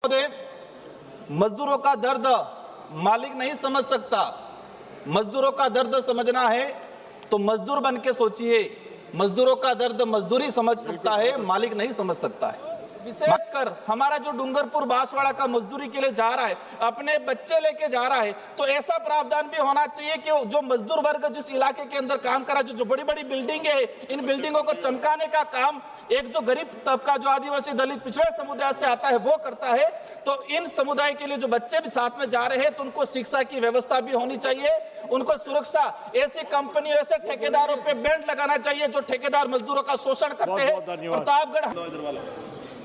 महोदय, मजदूरों का दर्द मालिक नहीं समझ सकता। मजदूरों का दर्द समझना है तो मजदूर बन के सोचिए। मजदूरों का दर्द मजदूरी समझ सकता है, मालिक नहीं समझ सकता है। विशेषकर हमारा जो डूंगरपुर बांसवाड़ा का मजदूरी के लिए जा रहा है, अपने बच्चे लेके जा रहा है, तो ऐसा प्रावधान भी होना चाहिए कि जो मजदूर वर्ग जिस इलाके के अंदर काम कर रहा है, जो बड़ी बड़ी बिल्डिंगें हैं, इन बिल्डिंगों को चमकाने का काम एक जो गरीब तबका, जो आदिवासी दलित पिछड़े समुदाय से आता है, वो करता है। तो इन समुदाय के लिए जो बच्चे भी साथ में जा रहे हैं, तो उनको शिक्षा की व्यवस्था भी होनी चाहिए, उनको सुरक्षा। ऐसी कंपनियों, ऐसे ठेकेदारों पे बैंड लगाना चाहिए जो ठेकेदार मजदूरों का शोषण करते हैं। प्रतापगढ़।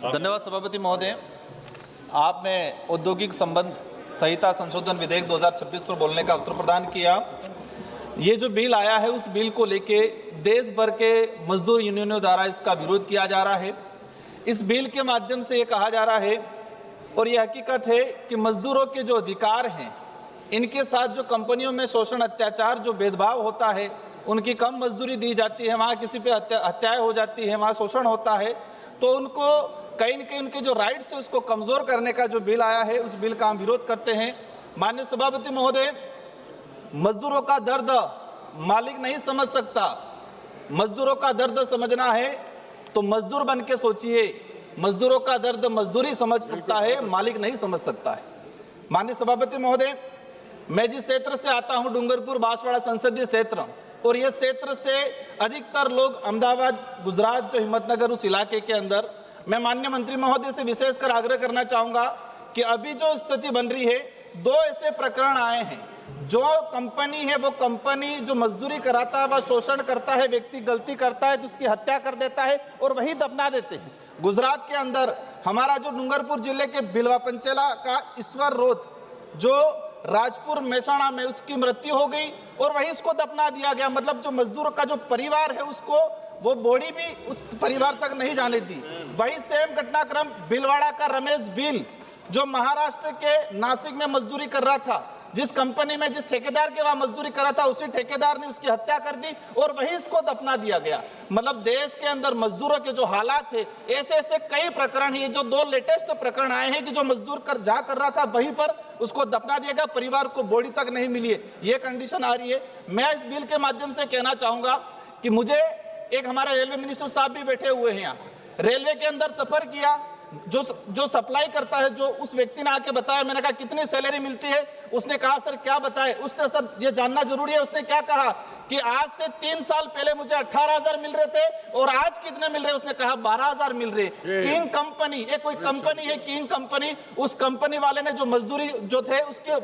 धन्यवाद सभापति महोदय, आपने औद्योगिक संबंध संहिता संशोधन विधेयक 2026 पर बोलने का अवसर प्रदान किया। ये जो बिल आया है, उस बिल को लेके देश भर के मजदूर यूनियनों द्वारा इसका विरोध किया जा रहा है। इस बिल के माध्यम से ये कहा जा रहा है, और ये हकीकत है कि मजदूरों के जो अधिकार हैं, इनके साथ जो कंपनियों में शोषण, अत्याचार, जो भेदभाव होता है, उनकी कम मजदूरी दी जाती है, वहाँ किसी पे हत्याएं हो जाती है, वहाँ शोषण होता है, तो उनको कहीं न कहीं उनके जो राइट्स है उसको कमजोर करने का जो बिल आया है, उस बिल का हम विरोध करते हैं। माननीय सभापति महोदय, मजदूरों का दर्द मालिक नहीं समझ सकता। मजदूरों का दर्द समझना है तो मजदूर बन के सोचिए। मजदूरों का दर्द मजदूरी समझ सकता है, मालिक नहीं समझ सकता है। माननीय सभापति महोदय, मैं जिस क्षेत्र से आता हूं, डूंगरपुर बांसवाड़ा संसदीय क्षेत्र, और ये क्षेत्र से अधिकतर लोग अहमदाबाद, गुजरात, जो हिम्मतनगर, उस इलाके के अंदर, मैं माननीय मंत्री महोदय से विशेषकर आग्रह करना चाहूंगा कि अभी जो स्थिति बन रही है, दो ऐसे प्रकरण आए हैं। जो कंपनी है, वो कंपनी जो मजदूरी कराता है, वह शोषण करता है, व्यक्ति गलती करता है तो उसकी हत्या कर देता है और वही दफना देते हैं। गुजरात के अंदर हमारा जो डूंगरपुर जिले के बिलवा पंचेला का ईश्वर रोथ, जो राजपुर मेहसाणा में, उसकी मृत्यु हो गई और वही उसको दफना दिया गया। मतलब जो मजदूर का जो परिवार है, उसको वो बॉडी भी उस परिवार तक नहीं जाने दी। वही सेम घटनाक्रम भीलवाड़ा का रमेश भील, जो महाराष्ट्र के नासिक में मजदूरी कर रहा था, जिस कंपनी में, जिस ठेकेदार के वहां मजदूरी कर रहा था, उसी ठेकेदार ने उसकी हत्या कर दी और वहीं इसको दफना दिया गया। मतलब देश के अंदर मजदूरों के जो हालात है, ऐसे ऐसे कई प्रकरण हैं। जो दो लेटेस्ट प्रकरण आए हैं कि जो मजदूर जहाँ कर रहा था, वहीं पर उसको दफना दिया गया, परिवार को बॉडी तक नहीं मिली है। ये कंडीशन आ रही है। मैं इस बिल के माध्यम से कहना चाहूंगा कि मुझे एक, हमारे रेलवे मिनिस्टर साहब भी बैठे हुए हैं यहाँ, रेलवे के अंदर सफर किया, जो सप्लाई करता है, जो उस व्यक्ति ने आके बताया, मैंने कहा कितनी सैलरी मिलती है, उसने कहा सर क्या बताए, उसने सर ये जानना जरूरी है, उसने क्या कहा कि आज से 3 साल पहले मुझे 18,000 मिल रहे थे और आज कितने मिल रहे, उसने कहा 12,000 मिल रहे। किंग कंपनी, ये कोई कंपनी है किंग कंपनी, उस कंपनी वाले ने जो मजदूरी जो थे उसके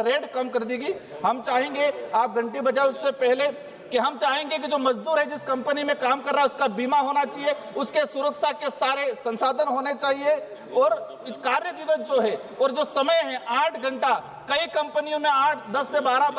रेट कम कर देगी। हम चाहेंगे, आप घंटी बजाओ उससे पहले, कि हम चाहेंगे कि जो मजदूर है, जिस कंपनी में काम कर रहा है, उसका बीमा होना चाहिए, उसके सुरक्षा के सारे संसाधन होने चाहिए, और कार्य दिवस जो है और जो समय है 8 घंटा, कई कंपनियों में 8, 10 से 12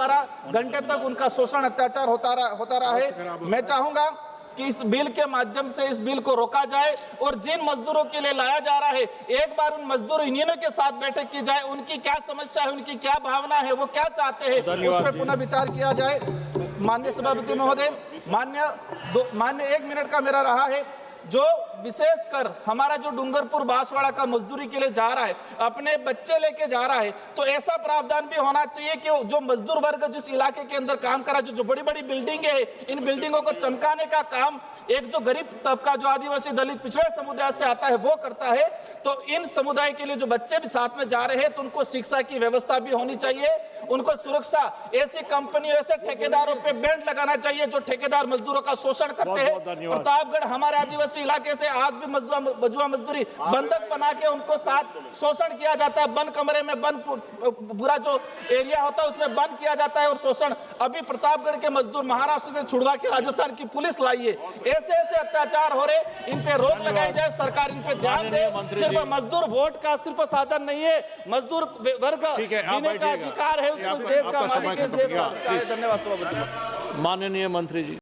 घंटे तक उनका शोषण, अत्याचार होता रहा है। मैं चाहूंगा कि इस बिल के माध्यम से इस बिल को रोका जाए और जिन मजदूरों के लिए लाया जा रहा है, एक बार उन मजदूर यूनियनों के साथ बैठक की जाए, उनकी क्या समस्या है, उनकी क्या भावना है, वो क्या चाहते हैं, उस पर पुनः विचार किया जाए। माननीय सभापति महोदय, मान्य 1 मिनट का मेरा रहा है। जो विशेषकर हमारा जो डूंगरपुर बांसवाड़ा का मजदूरी के लिए जा रहा है, अपने बच्चे लेके जा रहा है, तो ऐसा प्रावधान भी होना चाहिए कि जो मजदूर वर्ग जिस इलाके के अंदर काम कर रहा है, जो बड़ी बड़ी बिल्डिंगें हैं, इन बिल्डिंगों को चमकाने का काम एक जो गरीब तबका, जो आदिवासी दलित पिछड़े समुदाय से आता है, वो करता है। तो इन समुदाय के लिए जो बच्चे भी साथ में जा रहे हैं, तो उनको शिक्षा की व्यवस्था भी होनी चाहिए, उनको सुरक्षा। ऐसी कंपनियों, ऐसे ठेकेदारों पे बैंड लगाना चाहिए जो ठेकेदार मजदूरों का शोषण करते हैं। प्रतापगढ़ हमारे आदिवासी इलाके से आज भी बजुआ मजदूरी बंधक बना के उनको साथ शोषण किया जाता है। बंद कमरे में, बंद पूरा जो एरिया होता है उसमें बंद किया जाता है और शोषण। अभी प्रतापगढ़ के मजदूर महाराष्ट्र से छुड़वा के राजस्थान की पुलिस लाई है। ऐसे ऐसे अत्याचार हो रहे, इन पे रोक लगाई जाए, सरकार इन पे ध्यान दे। सिर्फ मजदूर वोट का सिर्फ साधन नहीं है, मजदूर वर्ग जीने का अधिकार है, उसको देश का मालिक है, देश का। धन्यवाद सभापति। माननीय मंत्री जी।